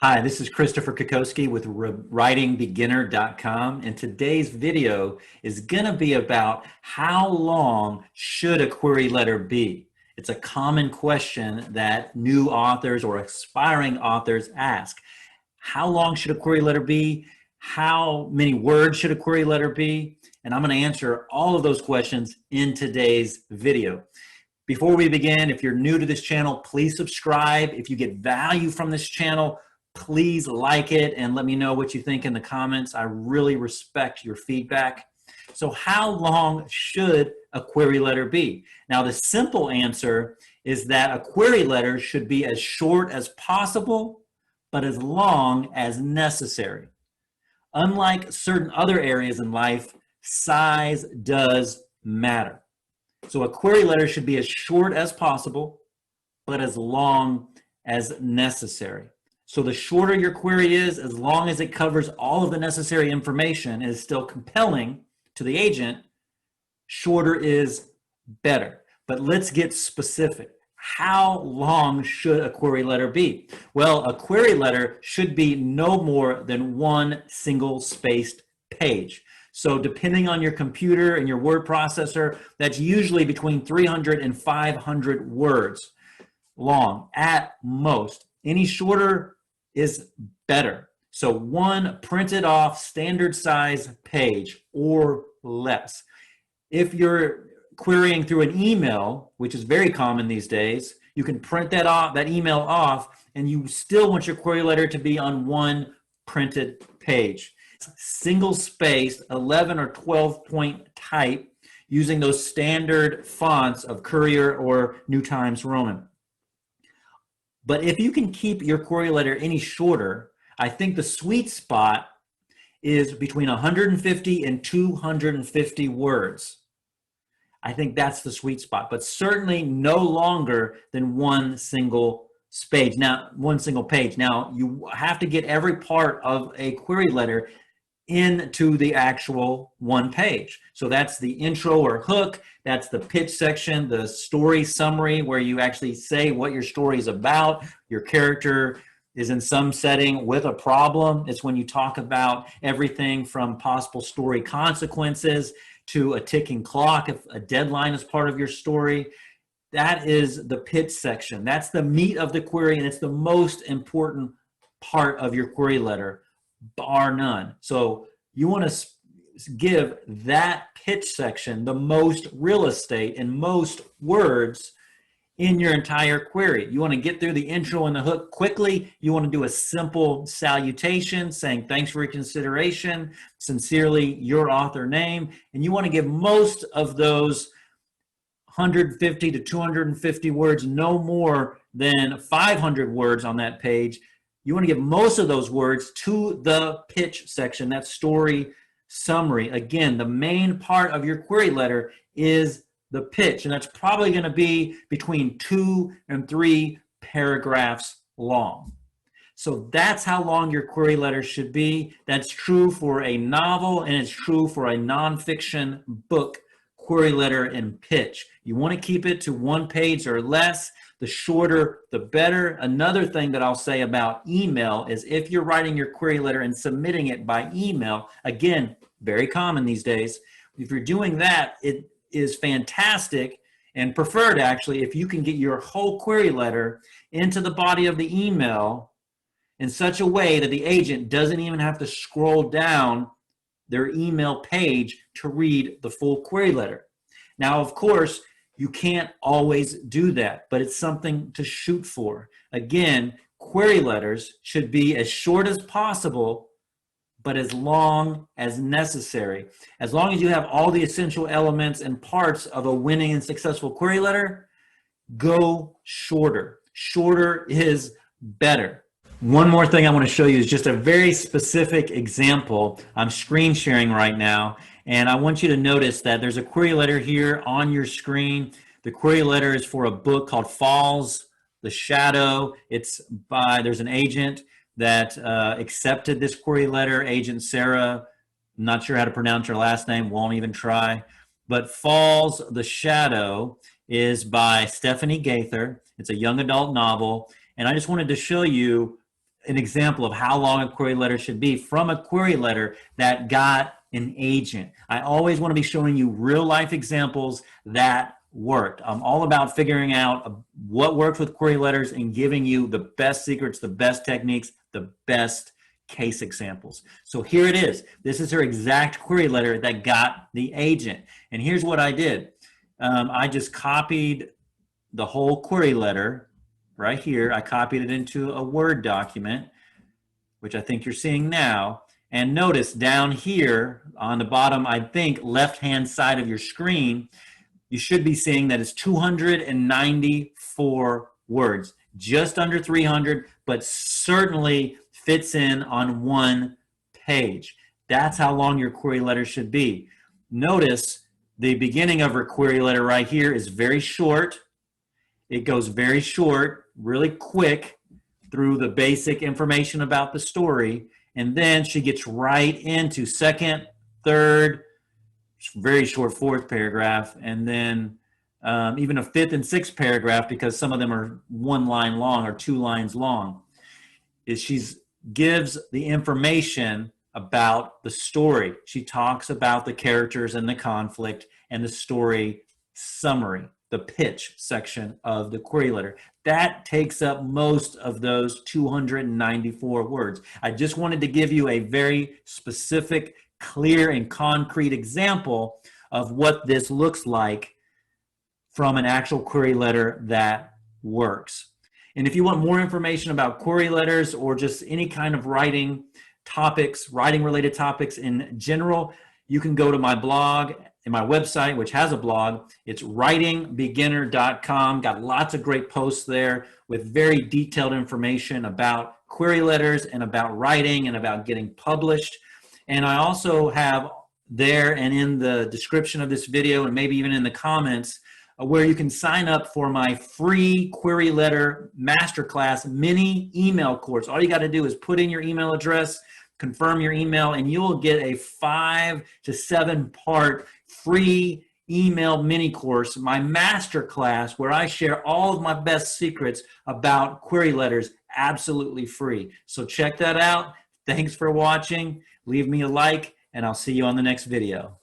Hi, this is Christopher Kokoski with writingbeginner.com, and today's video is going to be about how long should a query letter be? It's a common question that new authors or aspiring authors ask. How long should a query letter be? How many words should a query letter be? And I'm going to answer all of those questions in today's video. Before we begin, if you're new to this channel, please subscribe. If you get value from this channel, please like it and let me know what you think in the comments. I really respect your feedback. So how long should a query letter be? Now, the simple answer is that a query letter should be as short as possible, but as long as necessary. Unlike certain other areas in life, size does matter. So a query letter should be as short as possible, but as long as necessary. So the shorter your query is, as long as it covers all of the necessary information and is still compelling to the agent, shorter is better. But let's get specific. How long should a query letter be? Well, a query letter should be no more than one single spaced page. So depending on your computer and your word processor, that's usually between 300 and 500 words long at most. Any shorter is better. So one printed off standard size page or less. If you're querying through an email, which is very common these days, you can print that email off, and you still want your query letter to be on one printed page. Single spaced 11 or 12 point type using those standard fonts of Courier or New Times Roman. But if you can keep your query letter any shorter, I think the sweet spot is between 150 and 250 words. I think that's the sweet spot, but certainly no longer than one single page. Now, you have to get every part of a query letter into the actual one page. So that's the intro or hook, that's the pitch section, the story summary where you actually say what your story is about. Your character is in some setting with a problem. It's when you talk about everything from possible story consequences to a ticking clock if a deadline is part of your story. That is the pitch section. That's the meat of the query, and it's the most important part of your query letter, bar none. So you want to give that pitch section the most real estate and most words in your entire query. You want to get through the intro and the hook quickly. You want to do a simple salutation saying thanks for your consideration, sincerely your author name, and you want to give most of those 150 to 250 words, no more than 500 words on that page. You want to give most of those words to the pitch section, that story summary. Again, the main part of your query letter is the pitch, and that's probably going to be between 2 and 3 paragraphs long. So that's how long your query letter should be. That's true for a novel, and it's true for a nonfiction book query letter and pitch. You want to keep it to one page or less. The shorter, the better. Another thing that I'll say about email is if you're writing your query letter and submitting it by email, again, very common these days, if you're doing that, it is fantastic and preferred actually if you can get your whole query letter into the body of the email in such a way that the agent doesn't even have to scroll down their email page to read the full query letter. Now, of course, you can't always do that, but it's something to shoot for. Again, query letters should be as short as possible, but as long as necessary. As long as you have all the essential elements and parts of a winning and successful query letter, go shorter. Shorter is better. One more thing I want to show you is just a very specific example. I'm screen sharing right now, and I want you to notice that there's a query letter here on your screen. The query letter is for a book called Falls, The Shadow. There's an agent that accepted this query letter, Agent Sarah. I'm not sure how to pronounce her last name, won't even try. But Falls, The Shadow is by Stephanie Gaither. It's a young adult novel, and I just wanted to show you an example of how long a query letter should be from a query letter that got an agent. I always want to be showing you real life examples that worked. I'm all about figuring out what works with query letters and giving you the best secrets, the best techniques, the best case examples. So here it is. This is her exact query letter that got the agent. And here's what I did. I just copied the whole query letter right here. I copied it into a Word document, which I think you're seeing now. And notice down here on the bottom, I think, left-hand side of your screen, you should be seeing that it's 294 words, just under 300, but certainly fits in on one page. That's how long your query letter should be. Notice the beginning of her query letter right here is very short. It goes very short, really quick through the basic information about the story. And then she gets right into second, third, very short fourth paragraph, and then even a fifth and sixth paragraph, because some of them are 1 line long or 2 lines long, is she gives the information about the story. She talks about the characters and the conflict and the story summary, the pitch section of the query letter. That takes up most of those 294 words. I just wanted to give you a very specific, clear, and concrete example of what this looks like from an actual query letter that works. And if you want more information about query letters or just any kind of writing topics, writing related topics in general, you can go to my blog and my website, which has a blog. It's writingbeginner.com. Got lots of great posts there with very detailed information about query letters and about writing and about getting published. And I also have there and in the description of this video and maybe even in the comments where you can sign up for my free query letter masterclass mini email course. All you got to do is put in your email address, confirm your email, and you will get a 5 to 7 part free email mini course, my masterclass, where I share all of my best secrets about query letters absolutely free. So check that out. Thanks for watching. Leave me a like, and I'll see you on the next video.